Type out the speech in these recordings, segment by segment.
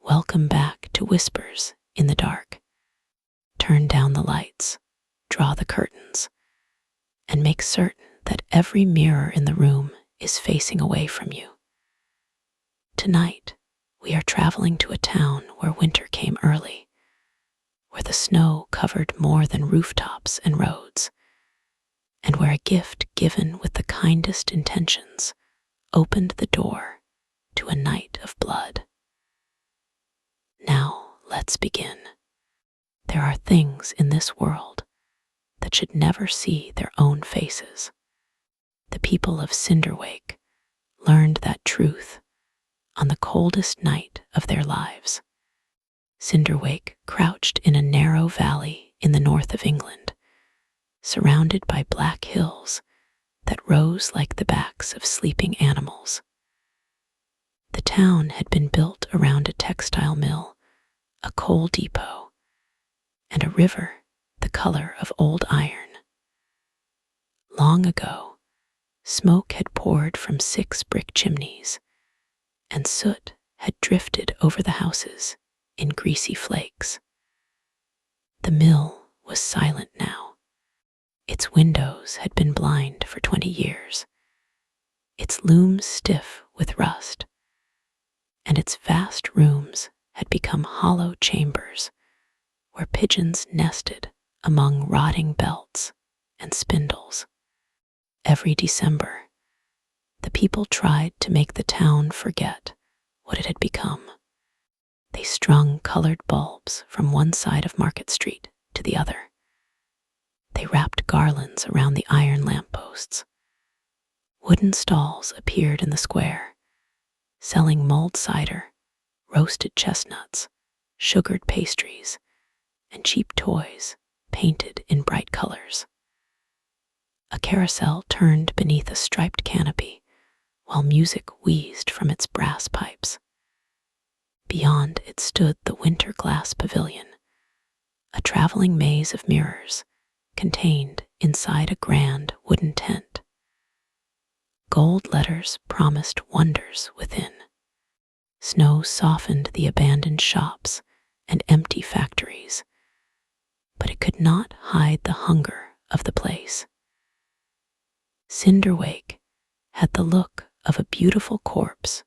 Welcome back to Whispers in the Dark. Turn down the lights, draw the curtains, and make certain that every mirror in the room is facing away from you. Tonight, we are traveling to a town where winter came early, where the snow covered more than rooftops and roads, and where a gift given with the kindest intentions opened the door to a night of blood. Now, let's begin. There are things in this world that should never see their own faces. The people of Cinderwake learned that truth on the coldest night of their lives. Cinderwake crouched in a narrow valley in the north of England, surrounded by black hills that rose like the backs of sleeping animals. The town had been built around a textile mill, a coal depot, and a river the color of old iron. Long ago, smoke had poured from 6 brick chimneys, and soot had drifted over the houses in greasy flakes. The mill was silent now. Its windows had been blind for 20 years, its looms stiff with rust, and its vast rooms had become hollow chambers where pigeons nested among rotting belts and spindles. Every December, the people tried to make the town forget what it had become. They strung colored bulbs from one side of Market Street to the other. They wrapped garlands around the iron lampposts. Wooden stalls appeared in the square, selling mulled cider, roasted chestnuts, sugared pastries, and cheap toys painted in bright colors. A carousel turned beneath a striped canopy while music wheezed from its brass pipes. Beyond it stood the winter glass pavilion, a traveling maze of mirrors contained inside a grand wooden tent. Gold letters promised wonders within. Snow softened the abandoned shops and empty factories, but it could not hide the hunger of the place. Cinderwake had the look of a beautiful corpse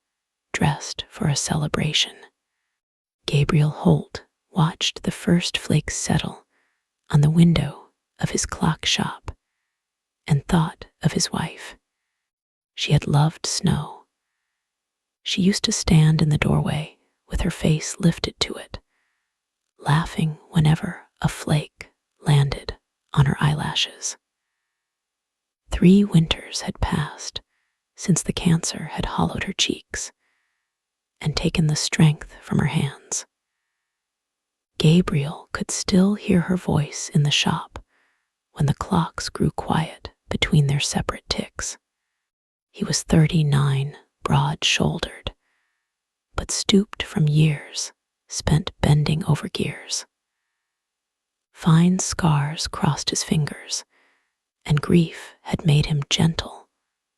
dressed for a celebration. Gabriel Holt watched the first flakes settle on the window of his clock shop and thought of his wife. She had loved snow. She used to stand in the doorway with her face lifted to it, laughing whenever a flake landed on her eyelashes. 3 winters had passed since the cancer had hollowed her cheeks and taken the strength from her hands. Gabriel could still hear her voice in the shop when the clocks grew quiet between their separate ticks. He was 39, broad-shouldered, but stooped from years spent bending over gears. Fine scars crossed his fingers, and grief had made him gentle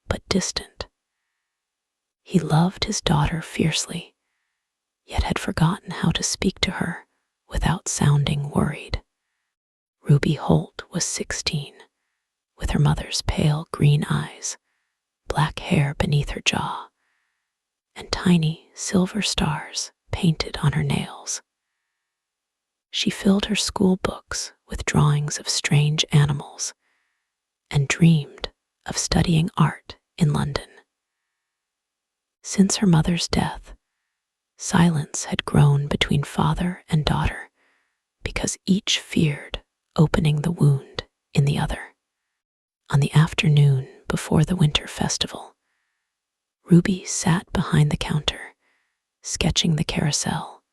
but distant. He loved his daughter fiercely, yet had forgotten how to speak to her without sounding worried. Ruby Holt was 16, with her mother's pale green eyes, black hair beneath her jaw, and tiny silver stars painted on her nails. She filled her school books with drawings of strange animals and dreamed of studying art in London. Since her mother's death, silence had grown between father and daughter because each feared opening the wound in the other. On the afternoon before the winter festival, Ruby sat behind the counter, sketching the carousel,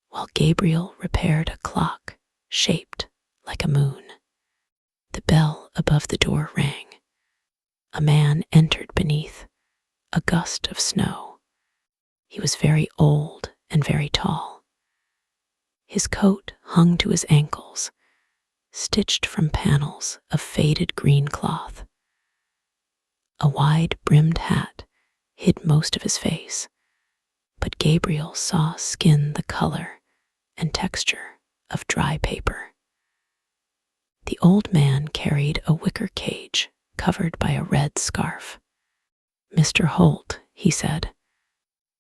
while Gabriel repaired a clock shaped like a moon. The bell above the door rang. A man entered beneath a gust of snow. He was very old and very tall. His coat hung to his ankles, stitched from panels of faded green cloth. A wide-brimmed hat hid most of his face, but Gabriel saw skin the color and texture of dry paper. The old man carried a wicker cage covered by a red scarf. "Mr. Holt," he said.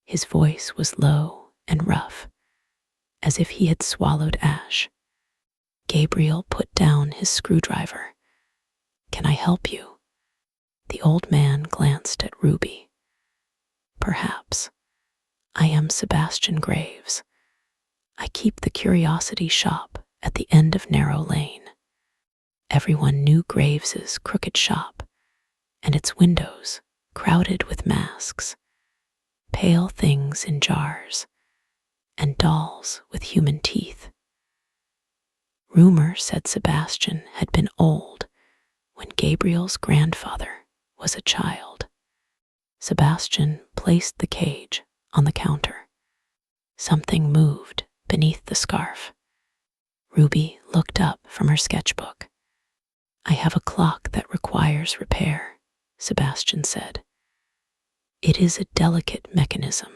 His voice was low and rough, as if he had swallowed ash. Gabriel put down his screwdriver. "Can I help you?" The old man glanced at Ruby. "Perhaps. I am Sebastian Graves. I keep the curiosity shop at the end of Narrow Lane." Everyone knew Graves's crooked shop, and its windows crowded with masks, pale things in jars, and dolls with human teeth. Rumor said Sebastian had been old when Gabriel's grandfather was a child. Sebastian placed the cage on the counter. Something moved beneath the scarf. Ruby looked up from her sketchbook. "I have a clock that requires repair," Sebastian said. "It is a delicate mechanism.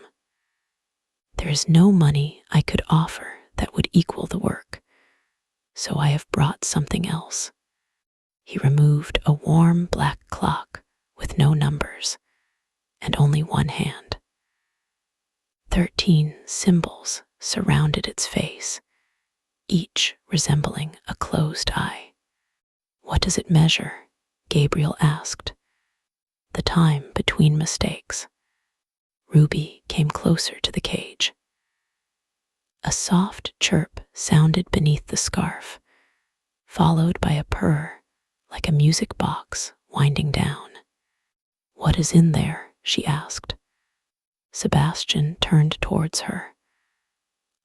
There is no money I could offer that would equal the work, so I have brought something else." He removed a warm black clock with no numbers and only one hand. 13 symbols surrounded its face, each resembling a closed eye. "What does it measure?" Gabriel asked. "The time between mistakes." Ruby came closer to the cage. A soft chirp sounded beneath the scarf, followed by a purr like a music box winding down. "What is in there?" she asked. Sebastian turned towards her.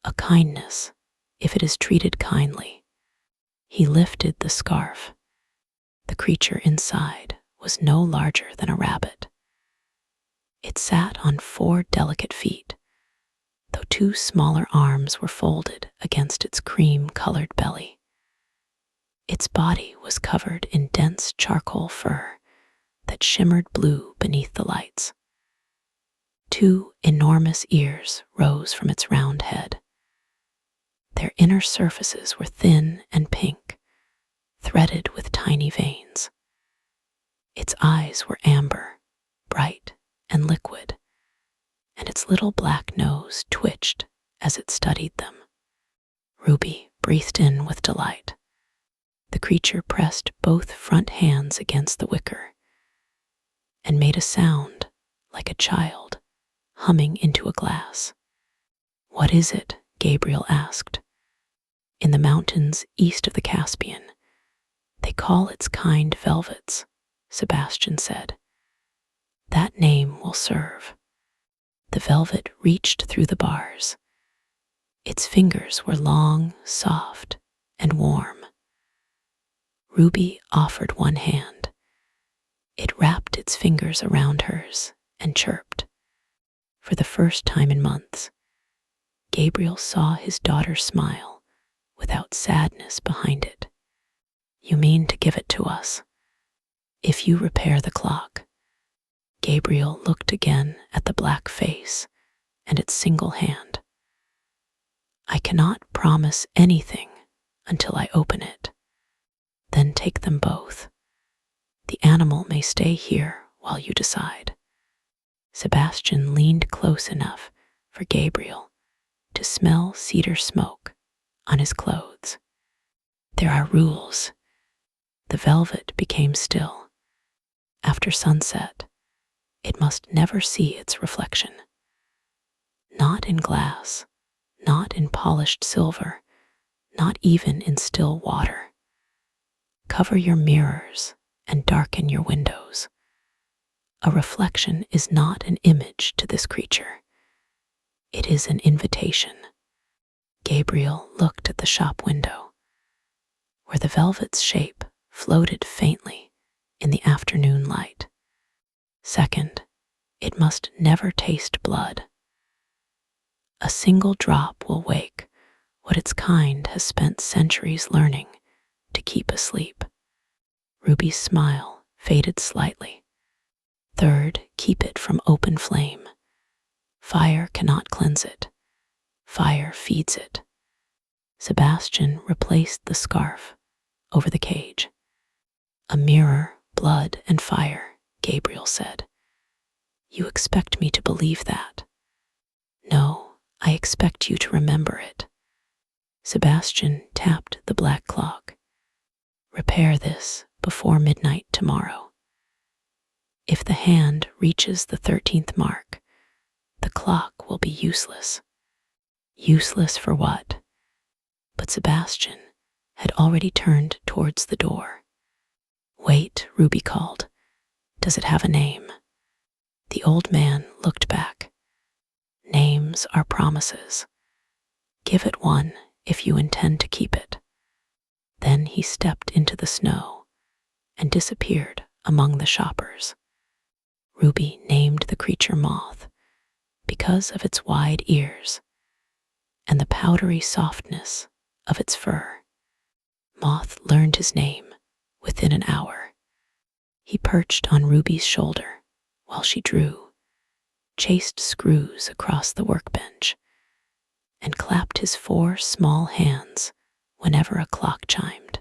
"A kindness, if it is treated kindly." He lifted the scarf. The creature inside was no larger than a rabbit. It sat on 4 delicate feet, though 2 smaller arms were folded against its cream-colored belly. Its body was covered in dense charcoal fur that shimmered blue beneath the lights. 2 enormous ears rose from its round head. Their inner surfaces were thin and pink, threaded with tiny veins. Its eyes were amber, bright and liquid, and its little black nose twitched as it studied them. Ruby breathed in with delight. The creature pressed both front hands against the wicker and made a sound like a child humming into a glass. "What is it?" Gabriel asked. "In the mountains east of the Caspian, they call its kind velvets," Sebastian said. "That name will serve." The velvet reached through the bars. Its fingers were long, soft, and warm. Ruby offered one hand. It wrapped its fingers around hers and chirped. For the first time in months, Gabriel saw his daughter smile without sadness behind it. "You mean to give it to us? If you repair the clock." Gabriel looked again at the black face and its single hand. "I cannot promise anything until I open it. Then take them both. The animal may stay here while you decide." Sebastian leaned close enough for Gabriel to smell cedar smoke on his clothes. "There are rules." The velvet became still. After sunset, it must never see its reflection. Not in glass, not in polished silver, not even in still water. Cover your mirrors and darken your windows. A reflection is not an image to this creature. It is an invitation. Gabriel looked at the shop window, where the velvet's shape floated faintly in the afternoon light. Second, it must never taste blood. A single drop will wake what its kind has spent centuries learning to keep asleep. Ruby's smile faded slightly. Third, keep it from open flame. Fire cannot cleanse it. Fire feeds it. Sebastian replaced the scarf over the cage. A mirror, blood, and fire, Gabriel said. You expect me to believe that? No, I expect you to remember it. Sebastian tapped the black clock. Repair this before midnight tomorrow. If the hand reaches the 13th mark, the clock will be useless. Useless for what? But Sebastian had already turned towards the door. Wait, Ruby called. Does it have a name? The old man looked back. Names are promises. Give it one if you intend to keep it. Then he stepped into the snow and disappeared among the shoppers. Ruby named the creature Moth because of its wide ears and the powdery softness of its fur. Moth learned his name within an hour. He perched on Ruby's shoulder while she drew, chased screws across the workbench, and clapped his 4 small hands whenever a clock chimed.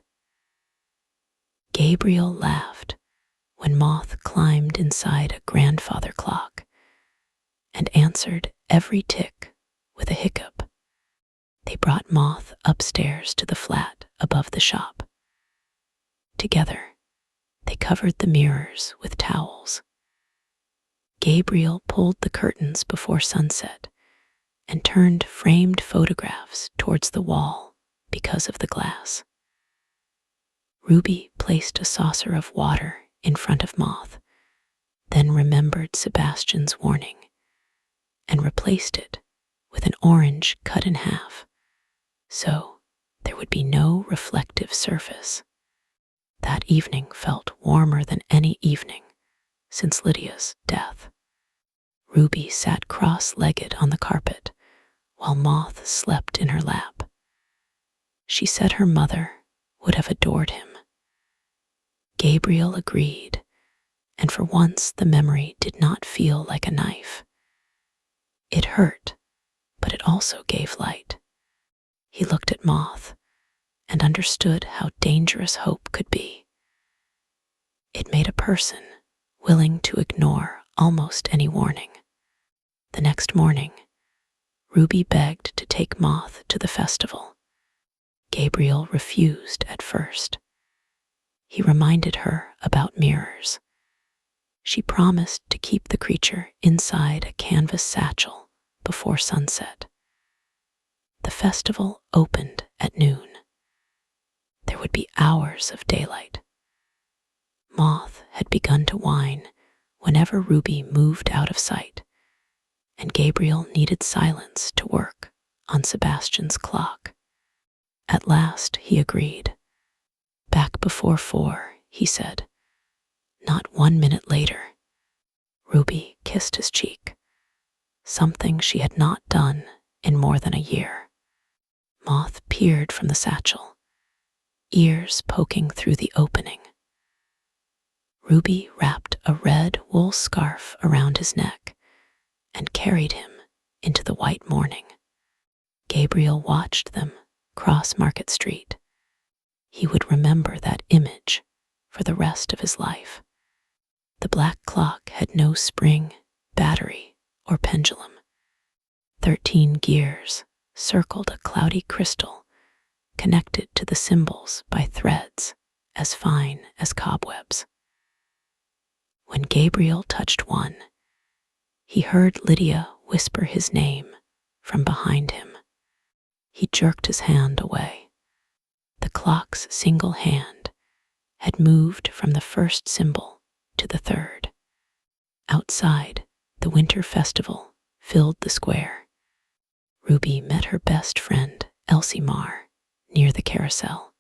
Gabriel laughed when Moth climbed inside a grandfather clock and answered every tick with a hiccup. They brought Moth upstairs to the flat above the shop. Together, they covered the mirrors with towels. Gabriel pulled the curtains before sunset and turned framed photographs towards the wall because of the glass. Ruby placed a saucer of water in front of Moth, then remembered Sebastian's warning and replaced it with an orange cut in half, so there would be no reflective surface. That evening felt warmer than any evening since Lydia's death. Ruby sat cross-legged on the carpet while Moth slept in her lap. She said her mother would have adored him. Gabriel agreed, and for once the memory did not feel like a knife. It hurt, but it also gave light. He looked at Moth and understood how dangerous hope could be. It made a person willing to ignore almost any warning. The next morning, Ruby begged to take Moth to the festival. Gabriel refused at first. He reminded her about mirrors. She promised to keep the creature inside a canvas satchel before sunset. The festival opened at noon. There would be hours of daylight. Moth had begun to whine whenever Ruby moved out of sight, and Gabriel needed silence to work on Sebastian's clock. At last he agreed. Back before 4, he said. Not 1 minute later. Ruby kissed his cheek, something she had not done in more than a year. Moth peered from the satchel, ears poking through the opening. Ruby wrapped a red wool scarf around his neck and carried him into the white morning. Gabriel watched them cross Market Street. He would remember that image for the rest of his life. The black clock had no spring, battery, or pendulum. 13 gears circled a cloudy crystal connected to the symbols by threads as fine as cobwebs. When Gabriel touched one, he heard Lydia whisper his name from behind him. He jerked his hand away. The clock's single hand had moved from the first symbol to the third. Outside, the winter festival filled the square. Ruby met her best friend, Elsie Marr, near the carousel.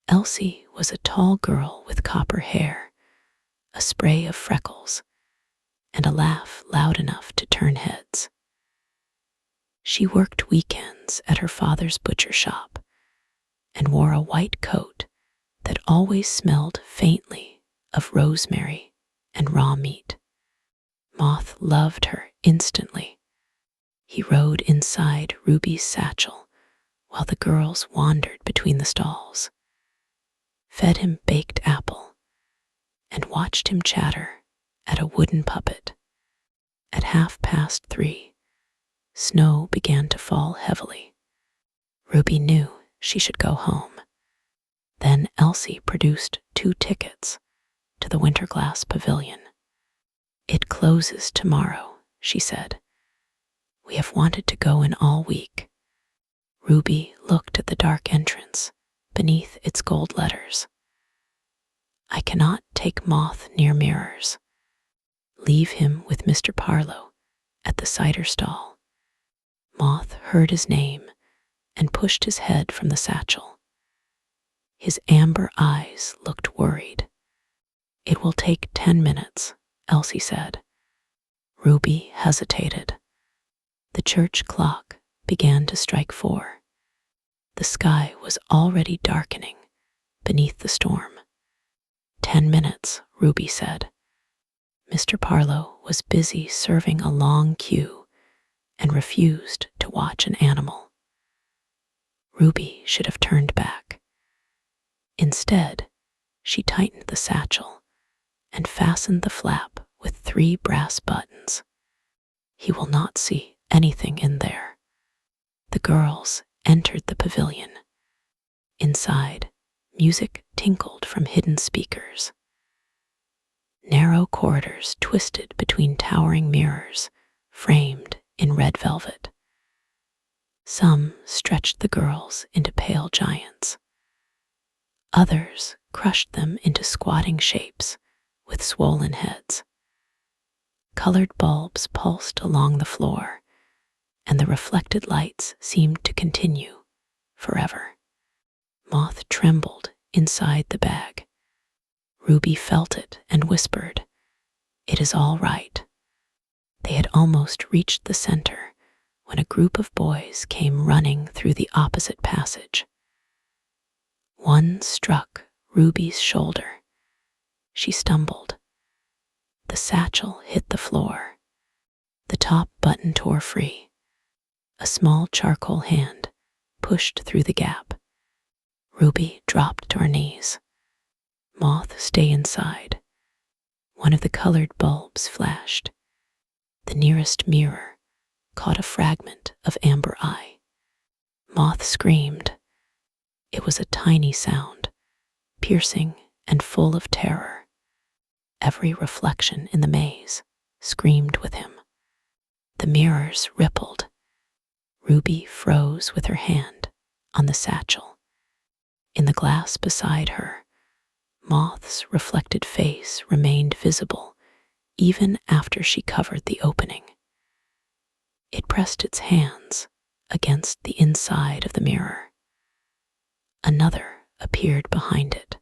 Elsie was a tall girl with copper hair, a spray of freckles, and a laugh loud enough to turn heads. She worked weekends at her father's butcher shop and wore a white coat that always smelled faintly of rosemary and raw meat. Moth loved her instantly. He rode inside Ruby's satchel while the girls wandered between the stalls, fed him baked apple, and watched him chatter at a wooden puppet. At 3:30, snow began to fall heavily. Ruby knew she should go home. Then Elsie produced 2 tickets to the Winterglass Pavilion. "It closes tomorrow," she said. "We have wanted to go in all week." Ruby looked at the dark entrance beneath its gold letters. "I cannot take Moth near mirrors. Leave him with Mr. Parlow at the cider stall." Moth heard his name and pushed his head from the satchel. His amber eyes looked worried. "It will take 10 minutes," Elsie said. Ruby hesitated. The church clock began to strike 4. The sky was already darkening beneath the storm. 10 minutes, Ruby said. Mr. Parlow was busy serving a long queue and refused to watch an animal. Ruby should have turned back. Instead, she tightened the satchel and fastened the flap with 3 brass buttons. He will not see anything in there. The girls entered the pavilion. Inside, music tinkled from hidden speakers. Narrow corridors twisted between towering mirrors framed in red velvet. Some stretched the girls into pale giants. Others crushed them into squatting shapes with swollen heads. Colored bulbs pulsed along the floor, and the reflected lights seemed to continue forever. Moth trembled inside the bag. Ruby felt it and whispered, "It is all right." They had almost reached the center when a group of boys came running through the opposite passage. One struck Ruby's shoulder. She stumbled. The satchel hit the floor. The top button tore free. A small charcoal hand pushed through the gap. Ruby dropped to her knees. "Moth, stay inside." One of the colored bulbs flashed. The nearest mirror caught a fragment of amber eye. Moth screamed. It was a tiny sound, piercing and full of terror. Every reflection in the maze screamed with him. The mirrors rippled. Ruby froze with her hand on the satchel. In the glass beside her, Moth's reflected face remained visible even after she covered the opening. It pressed its hands against the inside of the mirror. Another appeared behind it.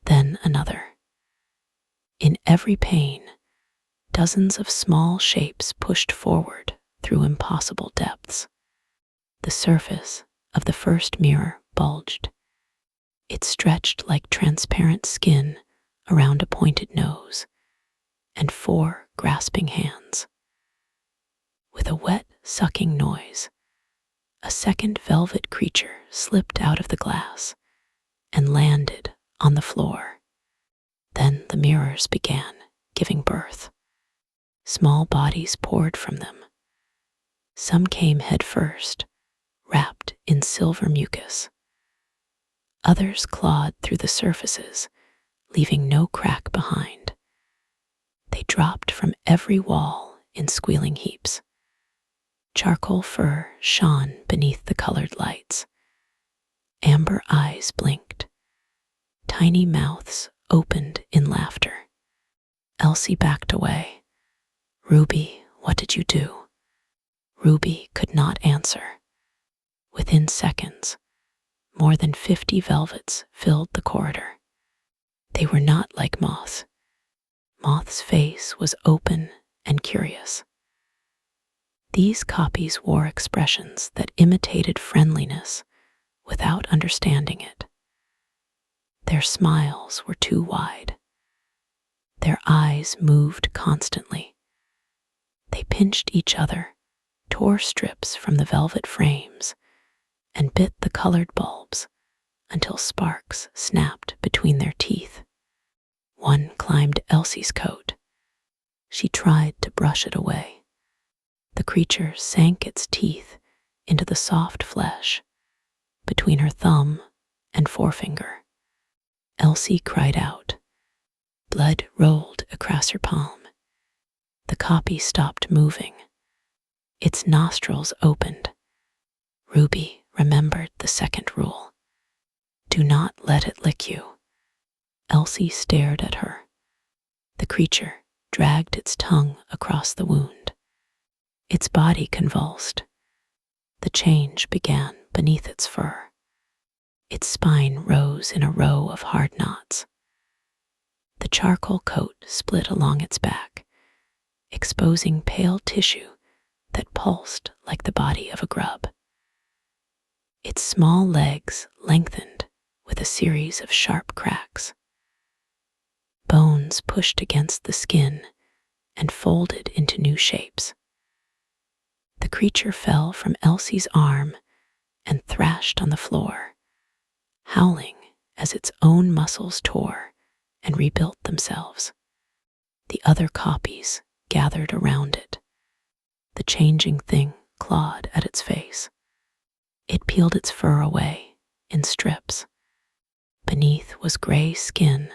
Then another. In every pane, dozens of small shapes pushed forward through impossible depths. The surface of the first mirror bulged. It stretched like transparent skin around a pointed nose and 4 grasping hands. With a wet, sucking noise, a second velvet creature slipped out of the glass and landed on the floor. Then the mirrors began giving birth. Small bodies poured from them. Some came head first, wrapped in silver mucus. Others clawed through the surfaces, leaving no crack behind. They dropped from every wall in squealing heaps. Charcoal fur shone beneath the colored lights. Amber eyes blinked. Tiny mouths opened in laughter. Elsie backed away. "Ruby, what did you do?" Ruby could not answer. Within seconds, more than 50 velvets filled the corridor. They were not like Moth. Moth's face was open and curious. These copies wore expressions that imitated friendliness without understanding it. Their smiles were too wide. Their eyes moved constantly. They pinched each other, tore strips from the velvet frames, and bit the colored bulbs until sparks snapped between their teeth. One climbed Elsie's coat. She tried to brush it away. The creature sank its teeth into the soft flesh between her thumb and forefinger. Elsie cried out. Blood rolled across her palm. The copy stopped moving. Its nostrils opened. Ruby remembered the second rule. Do not let it lick you. Elsie stared at her. The creature dragged its tongue across the wound. Its body convulsed. The change began beneath its fur. Its spine rose in a row of hard knots. The charcoal coat split along its back, exposing pale tissue that pulsed like the body of a grub. Its small legs lengthened with a series of sharp cracks. Bones pushed against the skin and folded into new shapes. The creature fell from Elsie's arm and thrashed on the floor, howling as its own muscles tore and rebuilt themselves. The other copies gathered around it. The changing thing clawed at its face. It peeled its fur away in strips. Beneath was gray skin,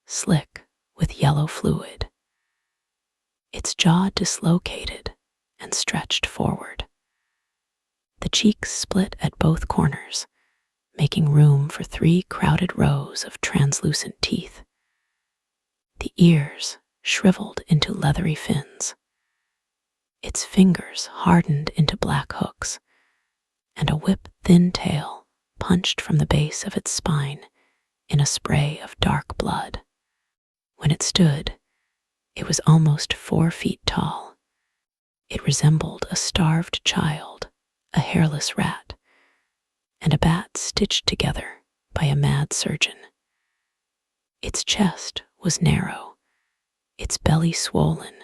slick with yellow fluid. Its jaw dislocated and stretched forward. The cheeks split at both corners, making room for 3 crowded rows of translucent teeth. The ears shriveled into leathery fins. Its fingers hardened into black hooks, and a whip-thin tail punched from the base of its spine in a spray of dark blood. When it stood, it was almost 4 feet tall. It resembled a starved child, a hairless rat, and a bat stitched together by a mad surgeon. Its chest was narrow, its belly swollen,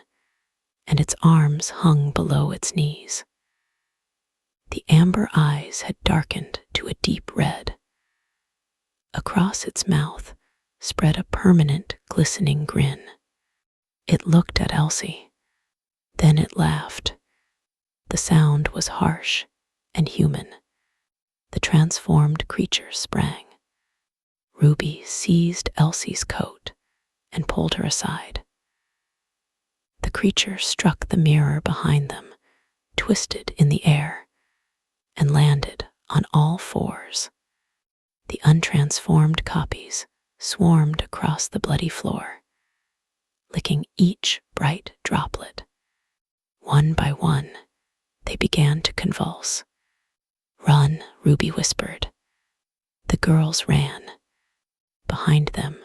and its arms hung below its knees. The amber eyes had darkened to a deep red. Across its mouth spread a permanent, glistening grin. It looked at Elsie. Then it laughed. The sound was harsh and human. The transformed creature sprang. Ruby seized Elsie's coat and pulled her aside. The creature struck the mirror behind them, twisted in the air, and landed on all fours. The untransformed copies swarmed across the bloody floor, licking each bright droplet. One by one, they began to convulse. Run, Ruby whispered. The girls ran. Behind them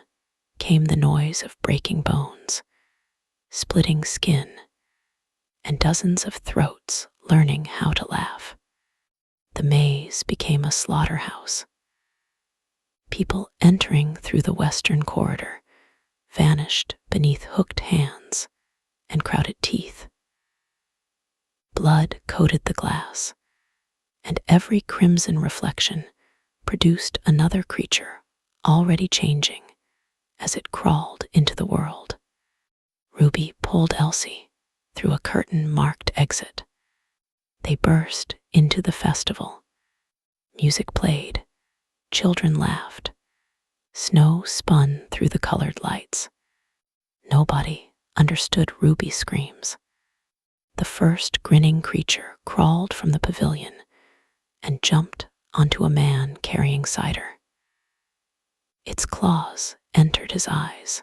came the noise of breaking bones, splitting skin, and dozens of throats learning how to laugh. The maze became a slaughterhouse. People entering through the western corridor vanished beneath hooked hands and crowded teeth. Blood coated the glass, and every crimson reflection produced another creature already changing as it crawled into the world. Ruby pulled Elsie through a curtain-marked exit. They burst into the festival. Music played, children laughed, snow spun through the colored lights. Nobody understood Ruby's screams. The first grinning creature crawled from the pavilion and jumped onto a man carrying cider. Its claws entered his eyes.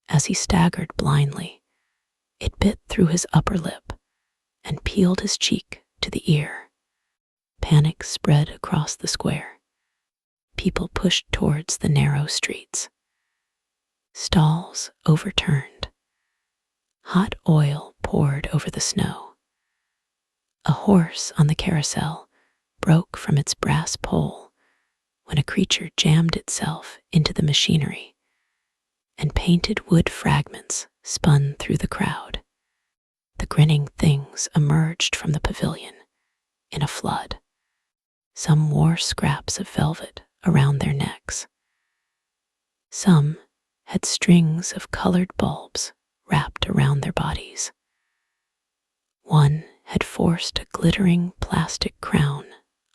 As he staggered blindly, it bit through his upper lip and peeled his cheek to the ear. Panic spread across the square. People pushed towards the narrow streets. Stalls overturned. Hot oil poured over the snow. A horse on the carousel broke from its brass pole when a creature jammed itself into the machinery, and painted wood fragments spun through the crowd. The grinning things emerged from the pavilion in a flood. Some wore scraps of velvet around their necks. Some had strings of colored bulbs wrapped around their bodies. One had forced a glittering plastic crown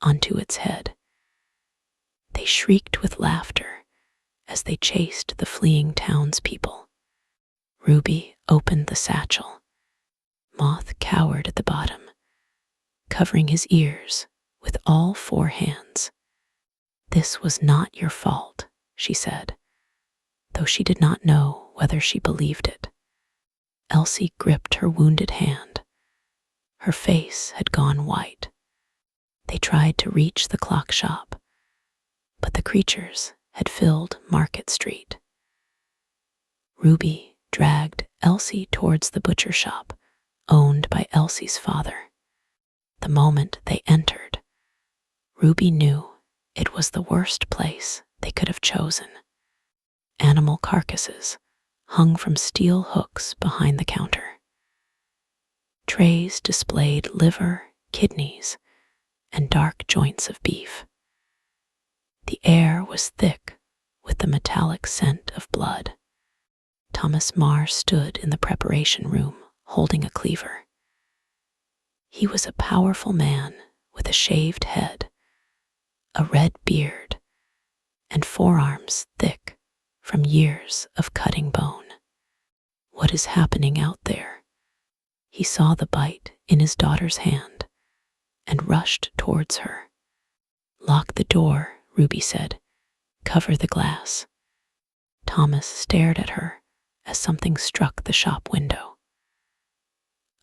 onto its head. They shrieked with laughter as they chased the fleeing townspeople. Ruby opened the satchel. Moth cowered at the bottom, covering his ears with all four hands. "This was not your fault," she said, though she did not know whether she believed it. Elsie gripped her wounded hand. Her face had gone white. They tried to reach the clock shop, but the creatures had filled Market Street. Ruby dragged Elsie towards the butcher shop owned by Elsie's father. The moment they entered, Ruby knew it was the worst place they could have chosen. Animal carcasses hung from steel hooks behind the counter. Trays displayed liver, kidneys, and dark joints of beef. The air was thick with the metallic scent of blood. Thomas Marr stood in the preparation room holding a cleaver. He was a powerful man with a shaved head, a red beard, and forearms thick from years of cutting bone. "What is happening out there?" He saw the bite in his daughter's hand and rushed towards her. "Lock the door," Ruby said. "Cover the glass." Thomas stared at her as something struck the shop window.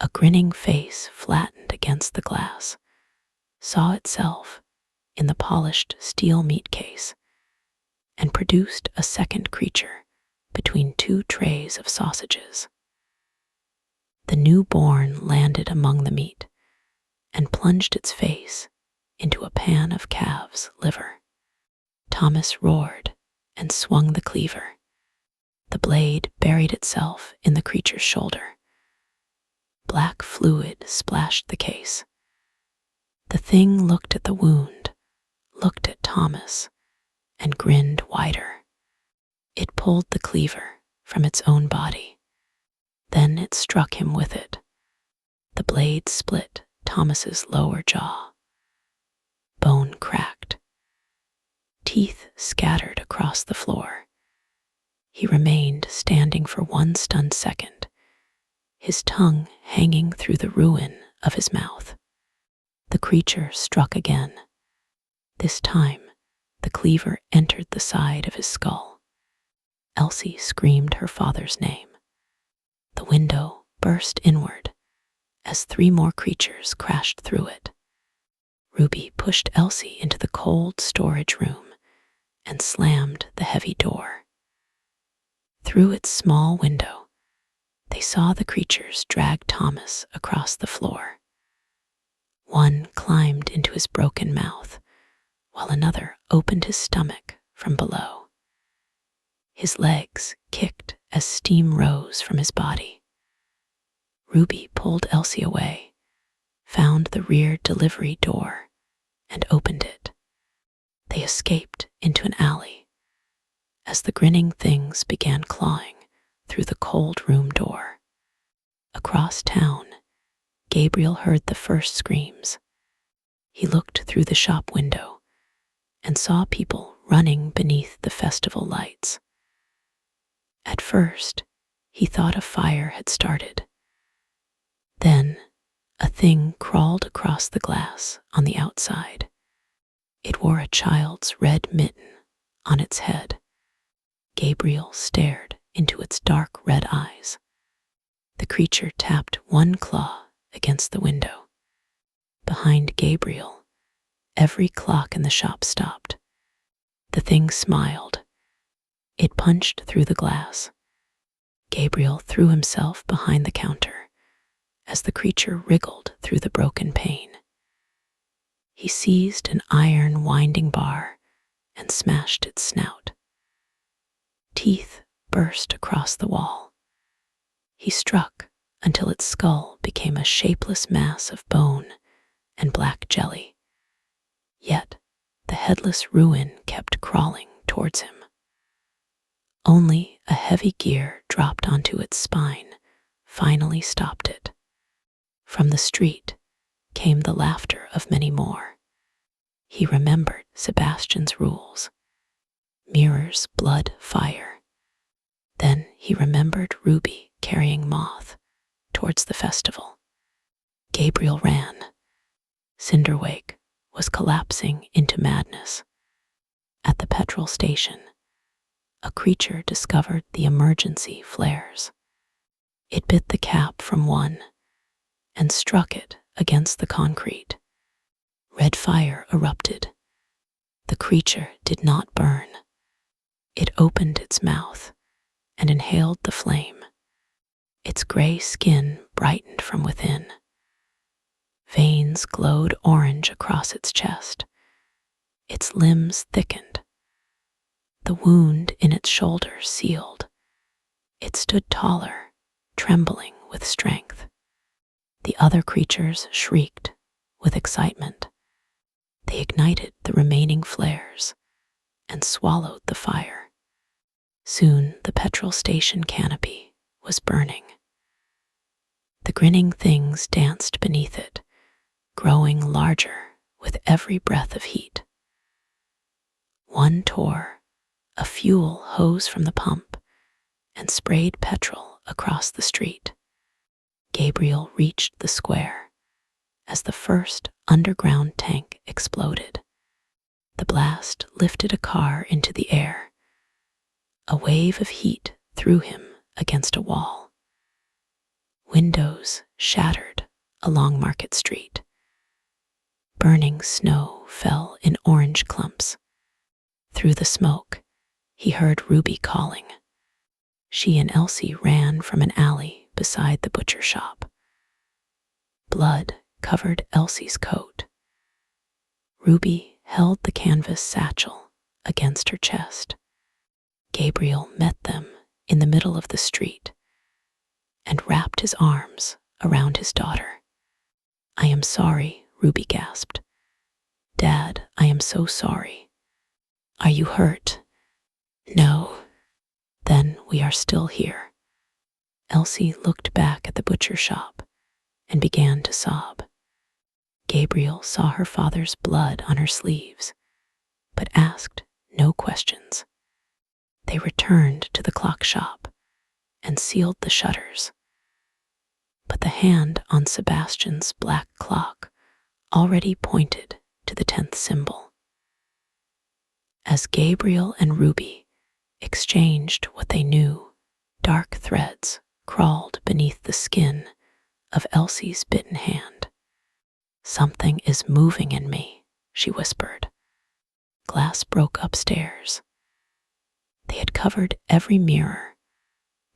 A grinning face flattened against the glass, saw itself in the polished steel meat case, and produced a second creature between two trays of sausages. The newborn landed among the meat and plunged its face into a pan of calf's liver. Thomas roared and swung the cleaver. The blade buried itself in the creature's shoulder. Black fluid splashed the case. The thing looked at the wound, looked at Thomas, and grinned wider. It pulled the cleaver from its own body. Then it struck him with it. The blade split Thomas's lower jaw. Bone cracked. Teeth scattered across the floor. He remained standing for one stunned second, his tongue hanging through the ruin of his mouth. The creature struck again. This time, the cleaver entered the side of his skull. Elsie screamed her father's name. The window burst inward as three more creatures crashed through it. Ruby pushed Elsie into the cold storage room and slammed the heavy door. Through its small window, they saw the creatures drag Thomas across the floor. One climbed into his broken mouth, while another opened his stomach from below. His legs kicked as steam rose from his body. Ruby pulled Elsie away, found the rear delivery door, and opened it. They escaped into an alley as the grinning things began clawing through the cold room door. Across town, Gabriel heard the first screams. He looked through the shop window and saw people running beneath the festival lights. At first, he thought a fire had started. Then, a thing crawled across the glass on the outside. It wore a child's red mitten on its head. Gabriel stared into its dark red eyes. The creature tapped one claw against the window. Behind Gabriel, every clock in the shop stopped. The thing smiled. It punched through the glass. Gabriel threw himself behind the counter as the creature wriggled through the broken pane. He seized an iron winding bar and smashed its snout. Teeth burst across the wall. He struck until its skull became a shapeless mass of bone and black jelly. Yet the headless ruin kept crawling towards him. Only a heavy gear dropped onto its spine finally stopped it. From the street came the laughter of many more. He remembered Sebastian's rules: mirrors, blood, fire. Then he remembered Ruby carrying Moth towards the festival. Gabriel ran. Cinderwake was collapsing into madness. At the petrol station, a creature discovered the emergency flares. It bit the cap from one and struck it against the concrete. Red fire erupted. The creature did not burn. It opened its mouth and inhaled the flame. Its gray skin brightened from within. Veins glowed orange across its chest. Its limbs thickened. The wound in its shoulder sealed. It stood taller, trembling with strength. The other creatures shrieked with excitement. They ignited the remaining flares and swallowed the fire. Soon the petrol station canopy was burning. The grinning things danced beneath it, growing larger with every breath of heat. One tore a fuel hose from the pump and sprayed petrol across the street. Gabriel reached the square as the first underground tank exploded. The blast lifted a car into the air. A wave of heat threw him against a wall. Windows shattered along Market Street. Burning snow fell in orange clumps. Through the smoke, he heard Ruby calling. She and Elsie ran from an alley beside the butcher shop. Blood covered Elsie's coat. Ruby held the canvas satchel against her chest. Gabriel met them in the middle of the street and wrapped his arms around his daughter. "I am sorry," Ruby gasped. "Dad, I am so sorry." "Are you hurt?" "No." "Then we are still here." Elsie looked back at the butcher shop and began to sob. Gabriel saw her father's blood on her sleeves, but asked no questions. They returned to the clock shop and sealed the shutters. But the hand on Sebastian's black clock already pointed to the 10th symbol. As Gabriel and Ruby exchanged what they knew, dark threads crawled beneath the skin of Elsie's bitten hand. "Something is moving in me," she whispered. Glass broke upstairs. They had covered every mirror,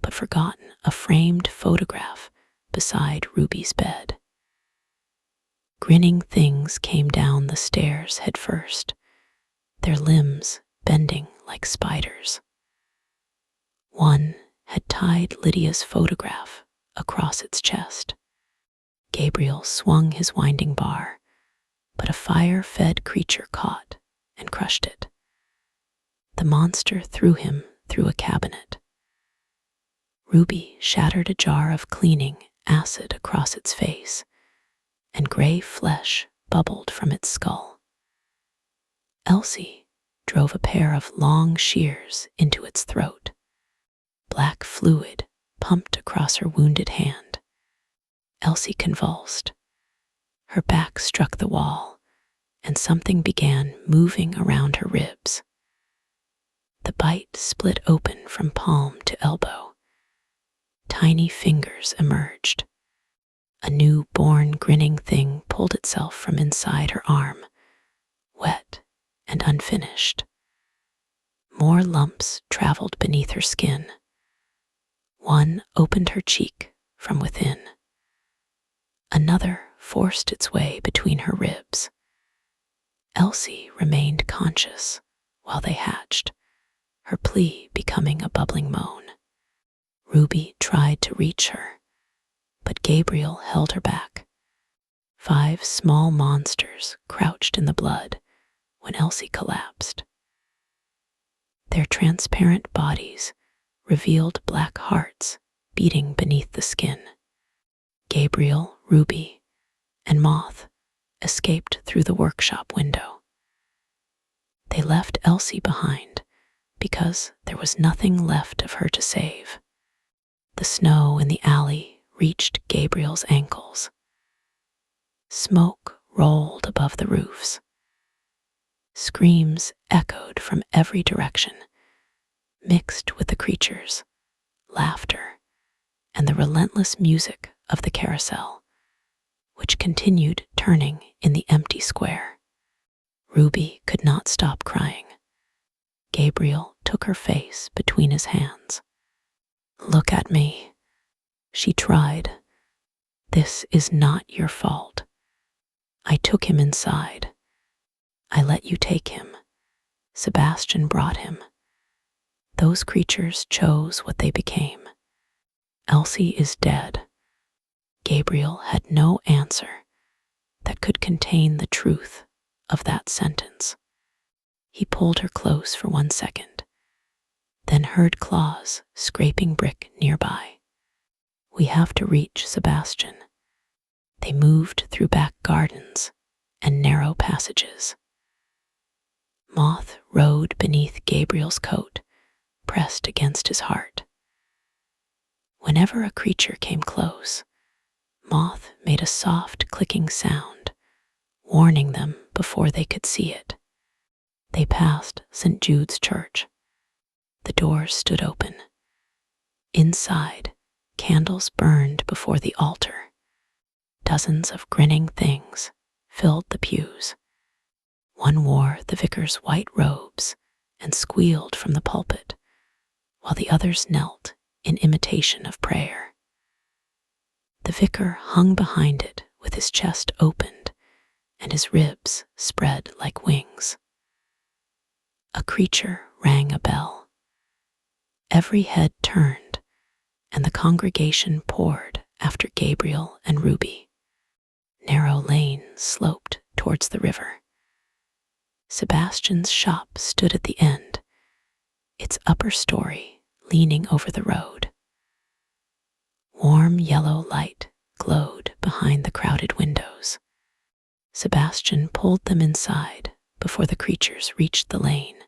but forgotten a framed photograph beside Ruby's bed. Grinning things came down the stairs head first, their limbs bending like spiders. One had tied Lydia's photograph across its chest. Gabriel swung his winding bar, but a fire-fed creature caught and crushed it. The monster threw him through a cabinet. Ruby shattered a jar of cleaning acid across its face, and gray flesh bubbled from its skull. Elsie drove a pair of long shears into its throat. Black fluid pumped across her wounded hand. Elsie convulsed. Her back struck the wall, and something began moving around her ribs. The bite split open from palm to elbow. Tiny fingers emerged. A new-born grinning thing pulled itself from inside her arm, wet and unfinished. More lumps traveled beneath her skin. One opened her cheek from within. Another forced its way between her ribs. Elsie remained conscious while they hatched, her plea becoming a bubbling moan. Ruby tried to reach her, But Gabriel held her back. 5 small monsters crouched in the blood when Elsie collapsed. Their transparent bodies revealed black hearts beating beneath the skin. Gabriel, Ruby, and Moth escaped through the workshop window. They left Elsie behind because there was nothing left of her to save. The snow in the alley reached Gabriel's ankles. Smoke rolled above the roofs. Screams echoed from every direction, mixed with the creatures, laughter, and the relentless music of the carousel, which continued turning in the empty square. Ruby could not stop crying. Gabriel took her face between his hands. "Look at me," she tried. "This is not your fault. I took him inside. I let you take him. Sebastian brought him. Those creatures chose what they became. Elsie is dead." Gabriel had no answer that could contain the truth of that sentence. He pulled her close for 1 second, then heard claws scraping brick nearby. "We have to reach Sebastian." They moved through back gardens and narrow passages. Moth rode beneath Gabriel's coat, pressed against his heart. Whenever a creature came close, Moth made a soft clicking sound, warning them before they could see it. They passed St. Jude's Church. The doors stood open. Inside, candles burned before the altar. Dozens of grinning things filled the pews. One wore the vicar's white robes and squealed from the pulpit, while the others knelt in imitation of prayer. The vicar hung behind it with his chest opened and his ribs spread like wings. A creature rang a bell. Every head turned, and the congregation poured after Gabriel and Ruby. Narrow lanes sloped towards the river. Sebastian's shop stood at the end, its upper story leaning over the road. Warm yellow light glowed behind the crowded windows. Sebastian pulled them inside before the creatures reached the lane,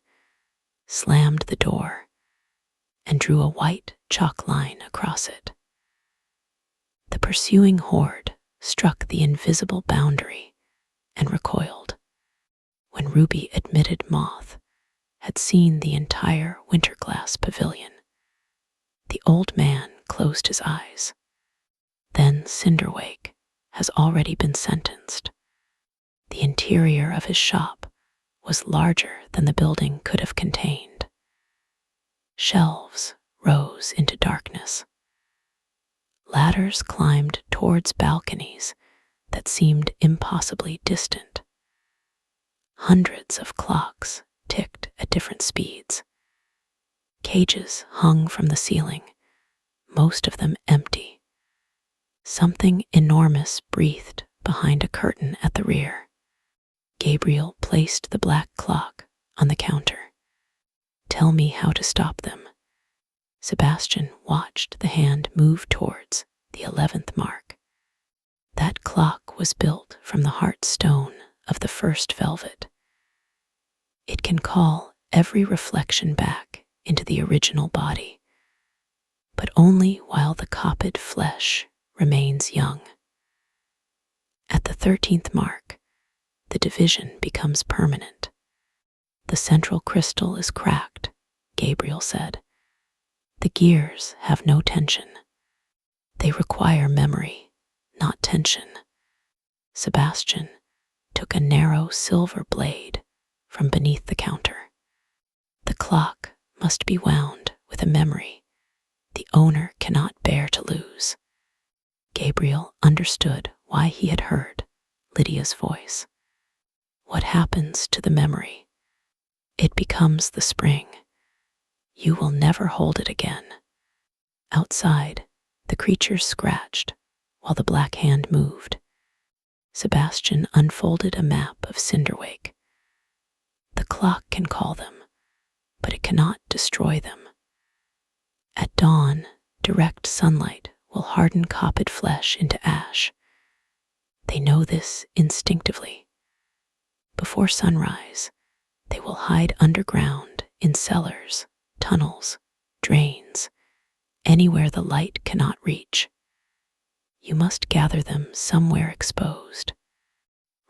slammed the door, and drew a white chalk line across it. The pursuing horde struck the invisible boundary and recoiled. When Ruby admitted Moth had seen the entire Winterglass pavilion, the old man closed his eyes. Then Cinderwake has already been sentenced. The interior of his shop was larger than the building could have contained. Shelves rose into darkness. Ladders climbed towards balconies that seemed impossibly distant. Hundreds of clocks ticked at different speeds. Cages hung from the ceiling, most of them empty. Something enormous breathed behind a curtain at the rear. Gabriel placed the black clock on the counter. "Tell me how to stop them." Sebastian watched the hand move towards the 11th mark. That clock was built from the heart stone of the first velvet. It can call every reflection back into the original body, but only while the copied flesh remains young. At the 13th mark, the division becomes permanent. "The central crystal is cracked," Gabriel said. "The gears have no tension. They require memory, not tension." Sebastian took a narrow silver blade from beneath the counter. "The clock must be wound with a memory the owner cannot bear to lose." Gabriel understood why he had heard Lydia's voice. What happens to the memory? It becomes the spring. You will never hold it again. Outside, the creatures scratched, while the black hand moved, Sebastian unfolded a map of Cinderwake. The clock can call them, but it cannot destroy them. At dawn, direct sunlight will harden copped flesh into ash. They know this instinctively. Before sunrise, they will hide underground in cellars, tunnels, drains, anywhere the light cannot reach. You must gather them somewhere exposed.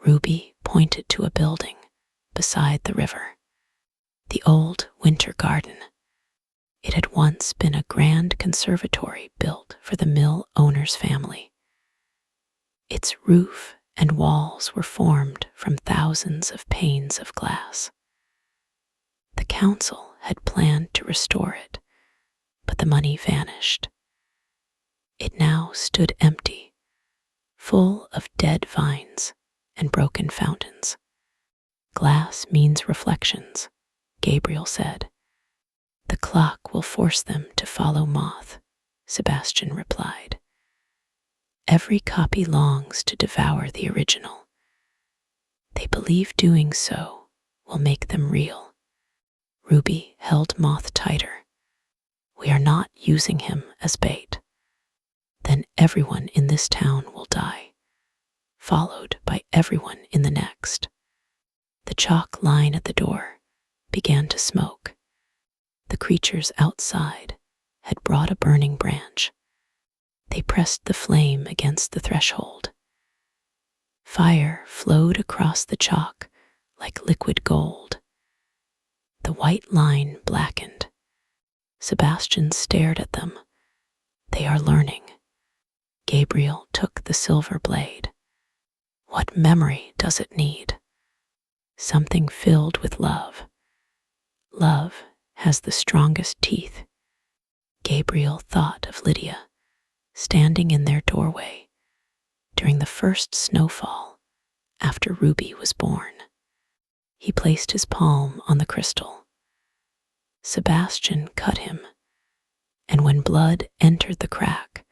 Ruby pointed to a building beside the river, the old winter garden. It had once been a grand conservatory built for the mill owner's family. Its roof and walls were formed from thousands of panes of glass. The council had planned to restore it, but the money vanished. It now stood empty, full of dead vines and broken fountains. Glass means reflections, Gabriel said. The clock will force them to follow Moth, Sebastian replied. Every copy longs to devour the original. They believe doing so will make them real. Ruby held Moth tighter. We are not using him as bait. Then everyone in this town will die, followed by everyone in the next. The chalk line at the door began to smoke. The creatures outside had brought a burning branch. They pressed the flame against the threshold. Fire flowed across the chalk like liquid gold. The white line blackened. Sebastian stared at them. They are learning. Gabriel took the silver blade. What memory does it need? Something filled with love. Love has the strongest teeth. Gabriel thought of Lydia, standing in their doorway during the first snowfall after Ruby was born. He placed his palm on the crystal. Sebastian cut him, and when blood entered the crack,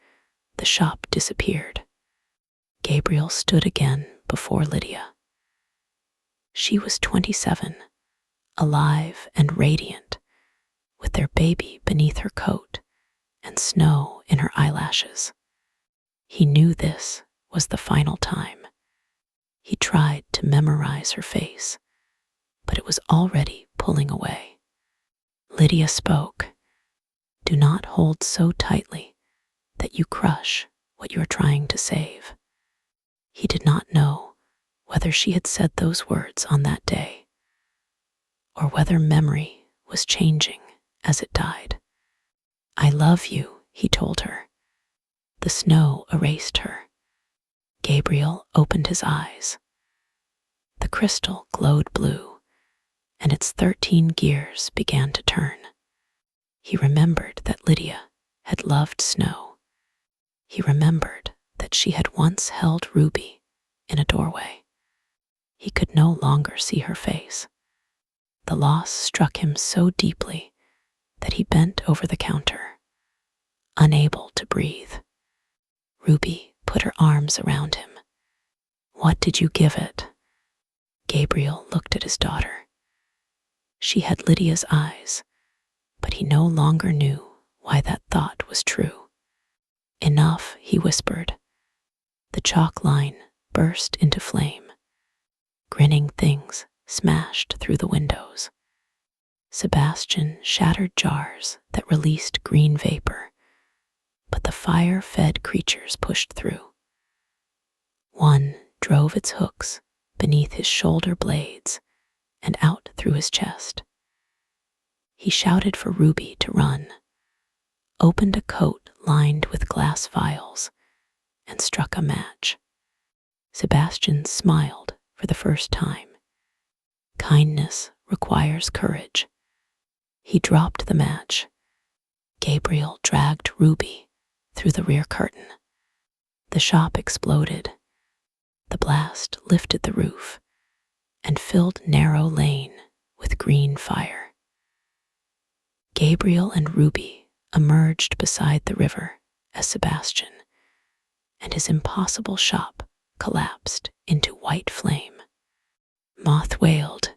the shop disappeared. Gabriel stood again before Lydia. She was 27, alive and radiant, with their baby beneath her coat and snow in her eyelashes. He knew this was the final time. He tried to memorize her face, but it was already pulling away. Lydia spoke. Do not hold so tightly that you crush what you are trying to save. He did not know whether she had said those words on that day, or whether memory was changing as it died. I love you, he told her. The snow erased her. Gabriel opened his eyes. The crystal glowed blue, and its 13 gears began to turn. He remembered that Lydia had loved snow. He remembered that she had once held Ruby in a doorway. He could no longer see her face. The loss struck him so deeply that he bent over the counter, unable to breathe. Ruby put her arms around him. What did you give it? Gabriel looked at his daughter. She had Lydia's eyes, but he no longer knew why that thought was true. Enough, he whispered. The chalk line burst into flame. Grinning Things smashed through the windows. Sebastian shattered jars that released green vapor, but the fire-fed creatures pushed through. One drove its hooks beneath his shoulder blades and out through his chest. He shouted for Ruby to run, opened a coat lined with glass vials, and struck a match. Sebastian smiled for the first time. Kindness requires courage. He dropped the match. Gabriel dragged Ruby through the rear curtain. The shop exploded. The blast lifted the roof and filled narrow lane with green fire. Gabriel and Ruby emerged beside the river as Sebastian, and his impossible shop collapsed into white flame. Moth wailed.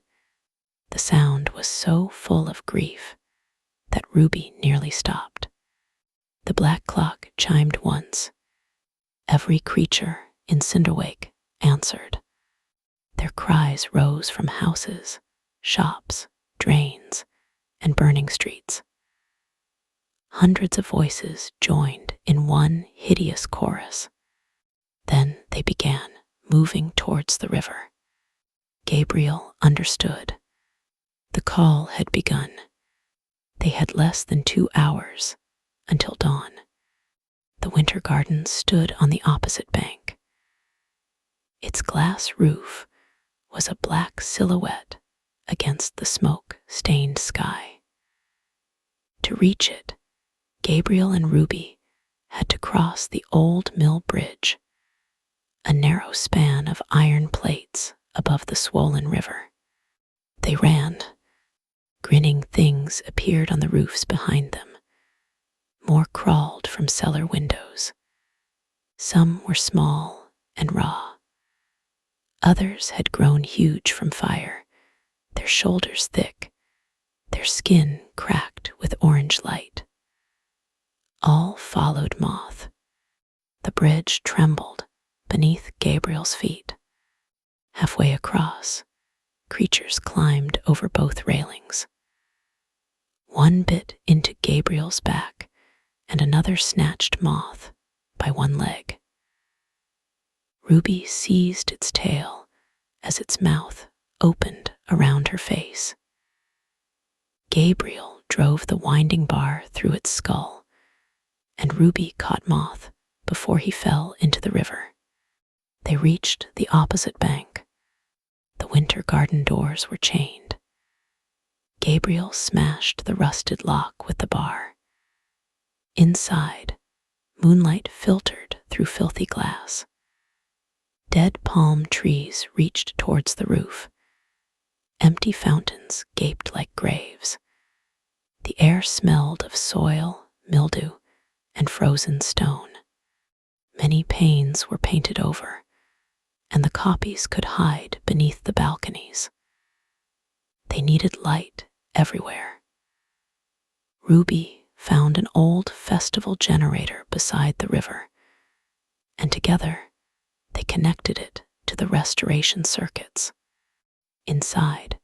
The sound was so full of grief that Ruby nearly stopped. The black clock chimed once. Every creature in Cinderwake answered. Their cries rose from houses, shops, drains, and burning streets. Hundreds of voices joined in one hideous chorus. Then they began moving towards the river. Gabriel understood. The call had begun. They had less than 2 hours until dawn. The winter garden stood on the opposite bank. Its glass roof was a black silhouette against the smoke-stained sky. To reach it, Gabriel and Ruby had to cross the old mill bridge, a narrow span of iron plates above the swollen river. They ran. Grinning things appeared on the roofs behind them. More crawled from cellar windows. Some were small and raw. Others had grown huge from fire, their shoulders thick, their skin cracked with orange light. All followed Moth. The bridge trembled beneath Gabriel's feet. Halfway across, creatures climbed over both railings. One bit into Gabriel's back, and another snatched Moth by one leg. Ruby seized its tail as its mouth opened around her face. Gabriel drove the winding bar through its skull, and Ruby caught Moth before he fell into the river. They reached the opposite bank. The winter garden doors were chained. Gabriel smashed the rusted lock with the bar. Inside, moonlight filtered through filthy glass. Dead palm trees reached towards the roof. Empty fountains gaped like graves. The air smelled of soil, mildew, and frozen stone. Many panes were painted over, and the copies could hide beneath the balconies. They needed light everywhere. Ruby found an old festival generator beside the river, and together they connected it to the restoration circuits. Inside,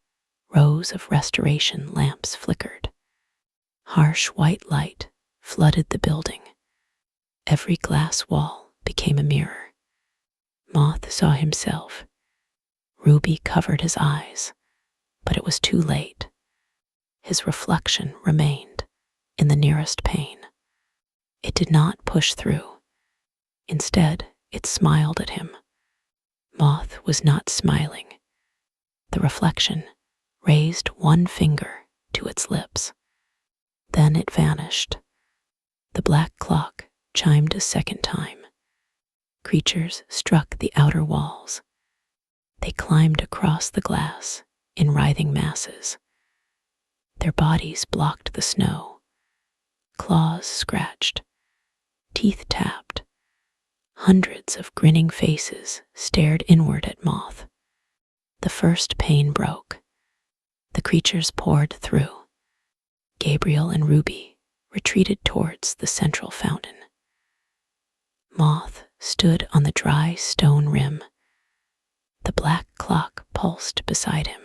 rows of restoration lamps flickered. Harsh white light flooded the building. Every glass wall became a mirror. Moth saw himself. Ruby covered his eyes, but it was too late. His reflection remained in the nearest pane. It did not push through. Instead, it smiled at him. Moth was not smiling. The reflection raised one finger to its lips. Then it vanished. The black clock chimed a second time. Creatures struck the outer walls. They climbed across the glass in writhing masses. Their bodies blocked the snow. Claws scratched. Teeth tapped. Hundreds of grinning faces stared inward at Moth. The first pane broke. The creatures poured through. Gabriel and Ruby retreated towards the central fountain. Moth stood on the dry stone rim. The black clock pulsed beside him.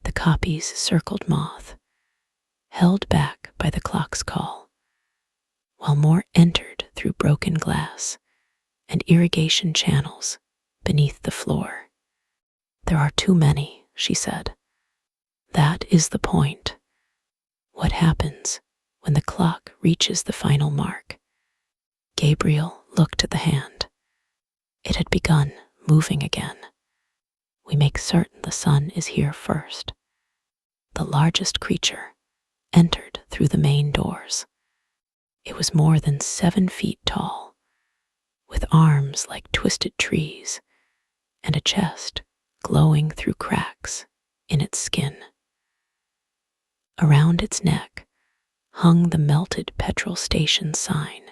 The copies circled Moth, held back by the clock's call, while more entered through broken glass and irrigation channels beneath the floor. "There are too many," she said. "That is the point. What happens when the clock reaches the final mark?" Gabriel looked at the hand. It had begun moving again. "We make certain the sun is here first." The largest creature entered through the main doors. It was more than 7 feet tall, with arms like twisted trees and a chest glowing through cracks in its skin. Around its neck hung the melted petrol station sign,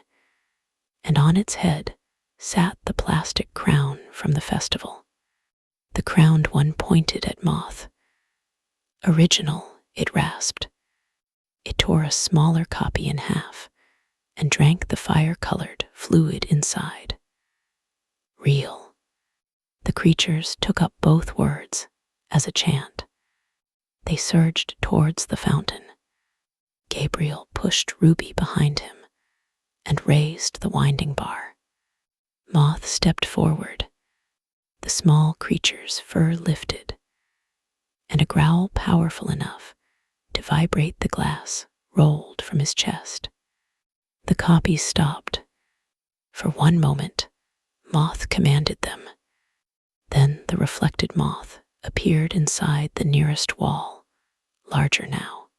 and on its head sat the plastic crown from the festival. The crowned one pointed at Moth. "Original," it rasped. It tore a smaller copy in half and drank the fire-colored fluid inside. "Real." The creatures took up both words as a chant. They surged towards the fountain. Gabriel pushed Ruby behind him and raised the winding bar. Moth stepped forward. The small creature's fur lifted, and a growl powerful enough to vibrate the glass rolled from his chest. The copies stopped. For one moment, Moth commanded them. Then the reflected Moth appeared inside the nearest wall, larger now.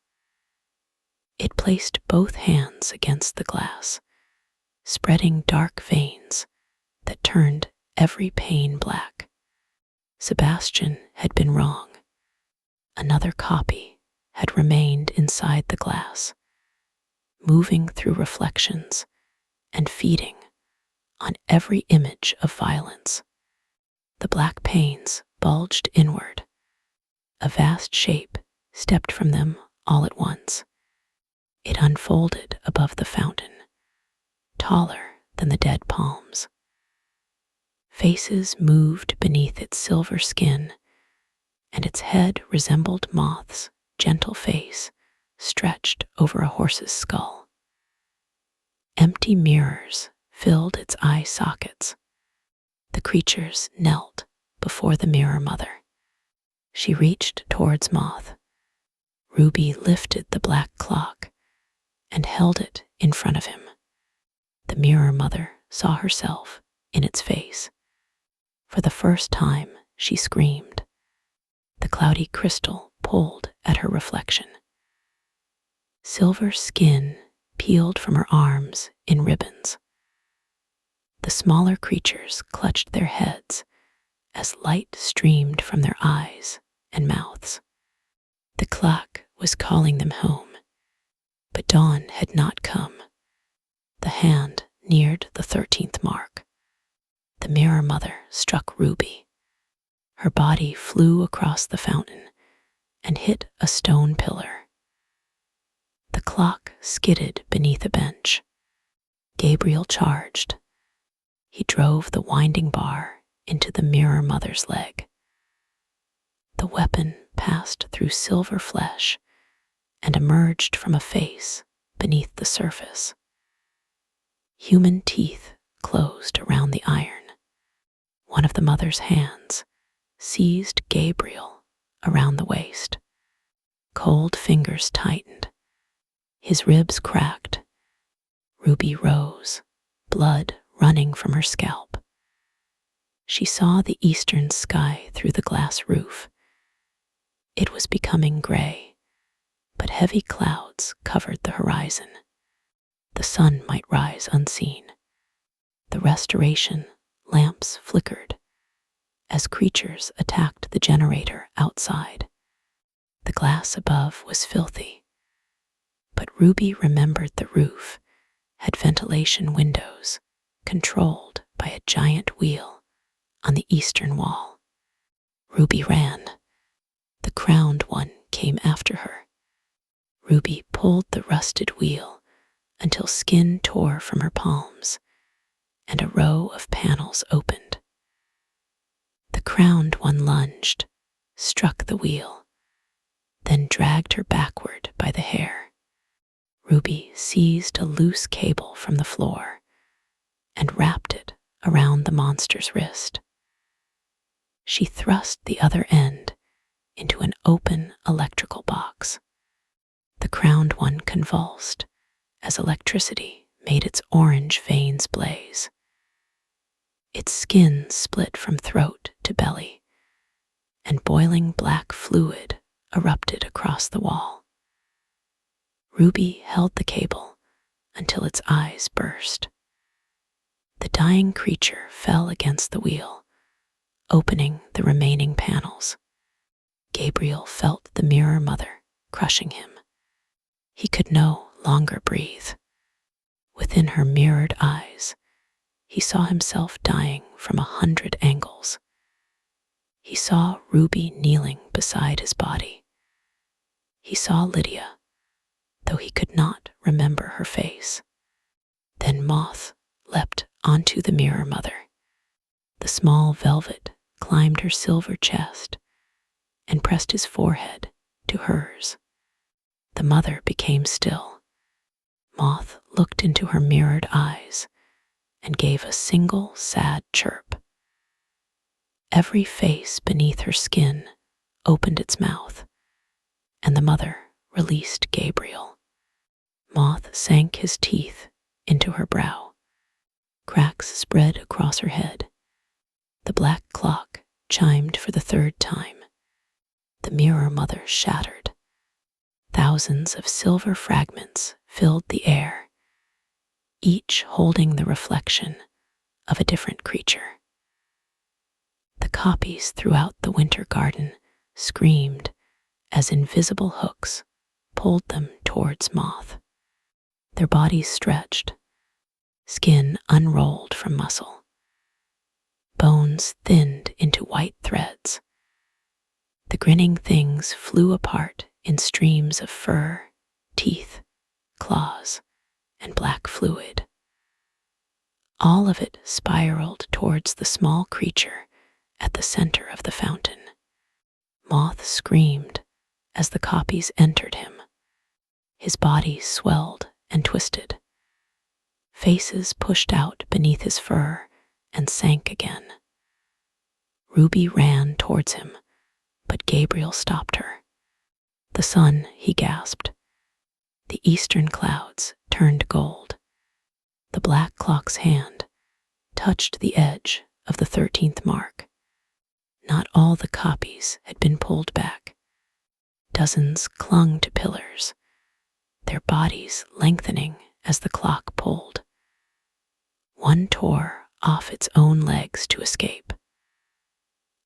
It placed both hands against the glass, spreading dark veins that turned every pane black. Sebastian had been wrong. Another copy had remained inside the glass, moving through reflections and feeding on every image of violence. The black panes bulged inward. A vast shape stepped from them all at once. It unfolded above the fountain, taller than the dead palms. Faces moved beneath its silver skin, and its head resembled Moth's gentle face stretched over a horse's skull. Empty mirrors filled its eye sockets. The creatures knelt before the mirror mother. She reached towards Moth. Ruby lifted the black clock and held it in front of him. The mirror mother saw herself in its face. For the first time, she screamed. The cloudy crystal pulled at her reflection. Silver skin peeled from her arms in ribbons. The smaller creatures clutched their heads as light streamed from their eyes and mouths. The clock was calling them home, but dawn had not come. The hand neared the 13th mark. The mirror mother struck Ruby. Her body flew across the fountain and hit a stone pillar. The clock skidded beneath a bench. Gabriel charged. He drove the winding bar into the mirror mother's leg. The weapon passed through silver flesh and emerged from a face beneath the surface. Human teeth closed around the iron. One of the mother's hands seized Gabriel around the waist. Cold fingers tightened. His ribs cracked. Ruby rose, blood running from her scalp. She saw the eastern sky through the glass roof. It was becoming gray, but heavy clouds covered the horizon. The sun might rise unseen. The restoration lamps flickered as creatures attacked the generator outside. The glass above was filthy, but Ruby remembered the roof had ventilation windows controlled by a giant wheel on the eastern wall. Ruby ran. The crowned one came after her. Ruby pulled the rusted wheel until skin tore from her palms and a row of panels opened. The crowned one lunged, struck the wheel, then dragged her backward by the hair. Ruby seized a loose cable from the floor and wrapped it around the monster's wrist. She thrust the other end into an open electrical box. The crowned one convulsed as electricity made its orange veins blaze. Its skin split from throat to belly, and boiling black fluid erupted across the wall. Ruby held the cable until its eyes burst. The dying creature fell against the wheel, opening the remaining panels. Gabriel felt the mirror mother crushing him. He could no longer breathe. Within her mirrored eyes, he saw himself dying from 100 angles. He saw Ruby kneeling beside his body. He saw Lydia, though he could not remember her face. Then Moth leapt onto the mirror mother. The small velvet climbed her silver chest and pressed his forehead to hers. The mother became still. Moth looked into her mirrored eyes and gave a single sad chirp. Every face beneath her skin opened its mouth, and the mother released Gabriel. Moth sank his teeth into her brow. Cracks spread across her head. The black clock chimed for the 3rd time. The mirror mother shattered. Thousands of silver fragments filled the air, each holding the reflection of a different creature. The copies throughout the winter garden screamed as invisible hooks pulled them towards Moth. Their bodies stretched, skin unrolled from muscle. Bones thinned into white threads. The grinning things flew apart in streams of fur, teeth, claws, and black fluid. All of it spiraled towards the small creature at the center of the fountain. Moth screamed as the copies entered him. His body swelled and twisted. Faces pushed out beneath his fur and sank again. Ruby ran towards him, but Gabriel stopped her. "The sun," he gasped. The eastern clouds turned gold. The black clock's hand touched the edge of the 13th mark. Not all the copies had been pulled back. Dozens clung to pillars, their bodies lengthening as the clock pulled. One tore off its own legs to escape.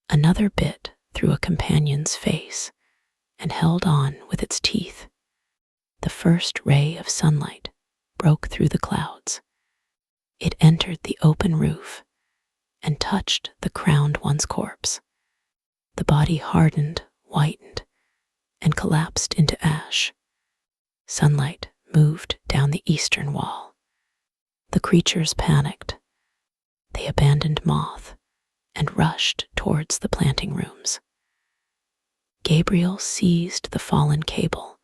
Another bit through a companion's face and held on with its teeth. The first ray of sunlight broke through the clouds. It entered the open roof and touched the crowned one's corpse. The body hardened, whitened, and collapsed into ash. Sunlight moved down the eastern wall. The creatures panicked. They abandoned Moth and rushed towards the planting rooms. Gabriel seized the fallen cable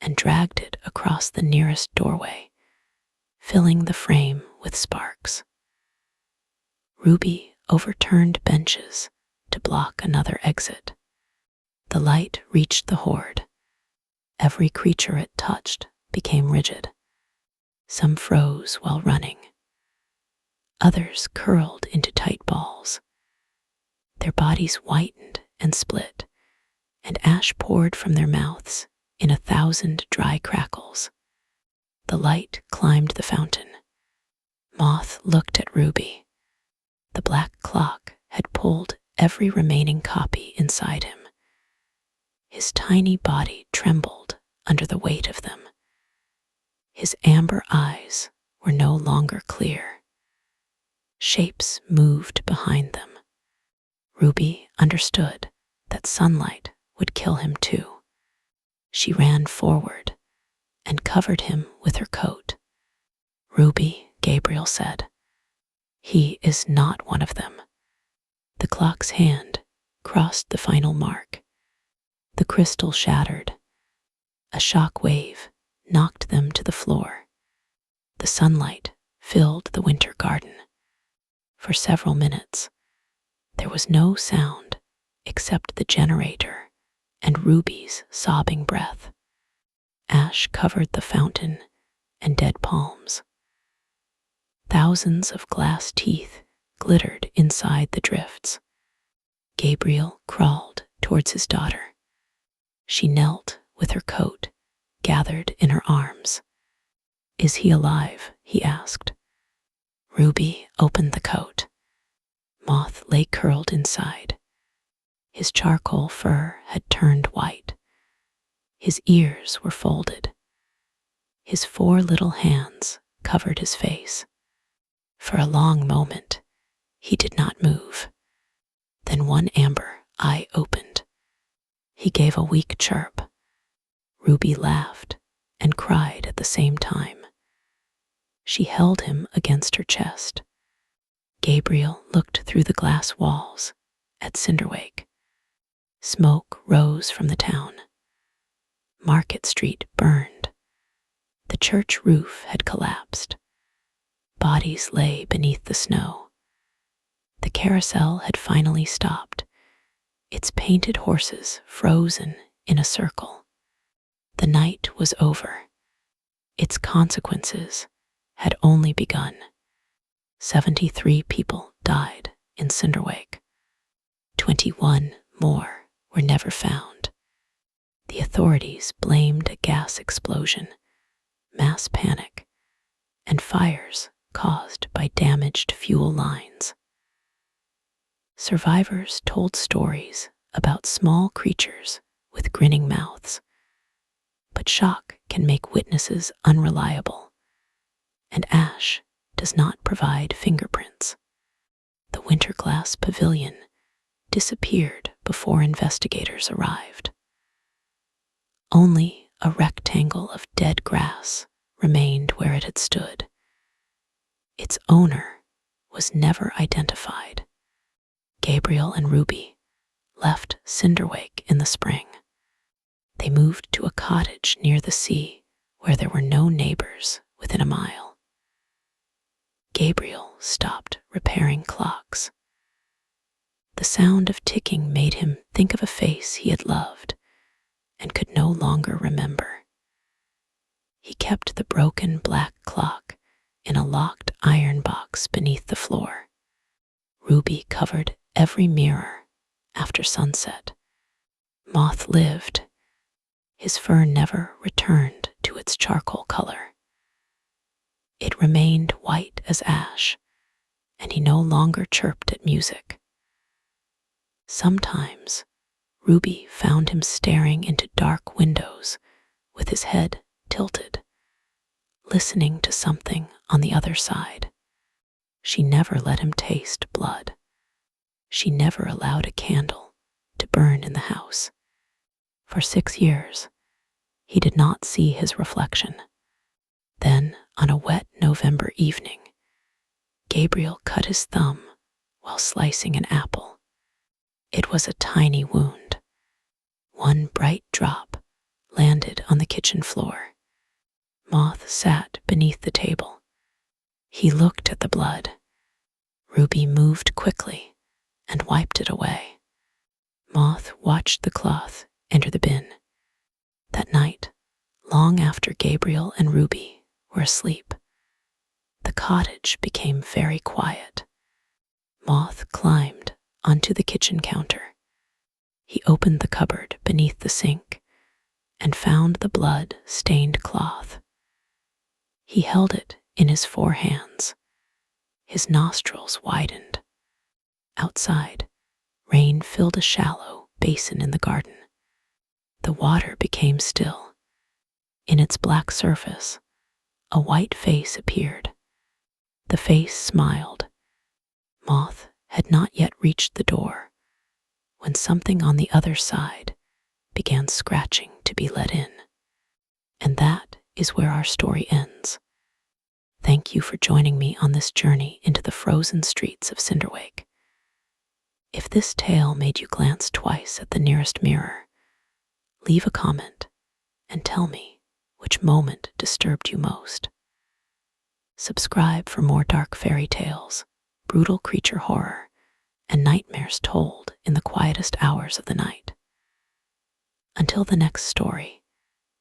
and dragged it across the nearest doorway, filling the frame with sparks. Ruby overturned benches to block another exit. The light reached the horde. Every creature it touched became rigid. Some froze while running. Others curled into tight balls. Their bodies whitened and split, and ash poured from their mouths in 1,000 dry crackles. The light climbed the fountain. Moth looked at Ruby. The black clock had pulled every remaining copy inside him. His tiny body trembled under the weight of them. His amber eyes were no longer clear. Shapes moved behind them. Ruby understood that sunlight would kill him too. She ran forward and covered him with her coat. "Ruby," Gabriel said, "he is not one of them." The clock's hand crossed the final mark. The crystal shattered. A shock wave knocked them to the floor. The sunlight filled the winter garden. For several minutes, there was no sound except the generator and Ruby's sobbing breath. Ash covered the fountain and dead palms. Thousands of glass teeth glittered inside the drifts. Gabriel crawled towards his daughter. She knelt with her coat gathered in her arms. "Is he alive?" he asked. Ruby opened the coat. Moth lay curled inside. His charcoal fur had turned white. His ears were folded. His 4 little hands covered his face. For a long moment, he did not move. Then one amber eye opened. He gave a weak chirp. Ruby laughed and cried at the same time. She held him against her chest. Gabriel looked through the glass walls at Cinderwake. Smoke rose from the town. Market Street burned. The church roof had collapsed. Bodies lay beneath the snow. The carousel had finally stopped, its painted horses frozen in a circle. The night was over. Its consequences had only begun. 73 people died in Cinderwake. 21 more were never found. The authorities blamed a gas explosion, mass panic, and fires caused by damaged fuel lines. Survivors told stories about small creatures with grinning mouths, but shock can make witnesses unreliable, and ash does not provide fingerprints. The Winterglass Pavilion disappeared before investigators arrived. Only a rectangle of dead grass remained where it had stood. Its owner was never identified. Gabriel and Ruby left Cinderwake in the spring. They moved to a cottage near the sea where there were no neighbors within a mile. Gabriel stopped repairing clocks. The sound of ticking made him think of a face he had loved and could no longer remember. He kept the broken black clock in a locked iron box beneath the floor. Ruby covered every mirror after sunset. Moth lived. His fur never returned to its charcoal color. It remained white as ash, and he no longer chirped at music. Sometimes, Ruby found him staring into dark windows with his head tilted, listening to something on the other side. She never let him taste blood. She never allowed a candle to burn in the house. For 6 years, he did not see his reflection. Then, on a wet November evening, Gabriel cut his thumb while slicing an apple. It was a tiny wound. One bright drop landed on the kitchen floor. Moth sat beneath the table. He looked at the blood. Ruby moved quickly and wiped it away. Moth watched the cloth enter the bin. That night, long after Gabriel and Ruby were asleep, the cottage became very quiet. Moth climbed onto the kitchen counter. He opened the cupboard beneath the sink and found the blood-stained cloth. He held it in his 4 hands. His nostrils widened. Outside, rain filled a shallow basin in the garden. The water became still. In its black surface, a white face appeared. The face smiled. Moth had not yet reached the door when something on the other side began scratching to be let in. And that is where our story ends. Thank you for joining me on this journey into the frozen streets of Cinderwake. If this tale made you glance twice at the nearest mirror, leave a comment and tell me which moment disturbed you most. Subscribe for more dark fairy tales, brutal creature horror, and nightmares told in the quietest hours of the night. Until the next story,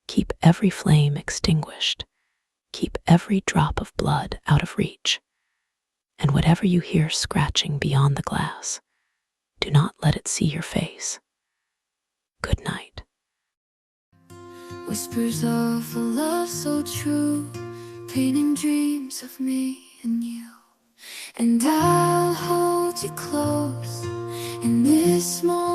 keep every flame extinguished, keep every drop of blood out of reach, and whatever you hear scratching beyond the glass, do not let it see your face. Good night. Whispers of a love so true, painting dreams of me and you. And I'll hold you close in this moment.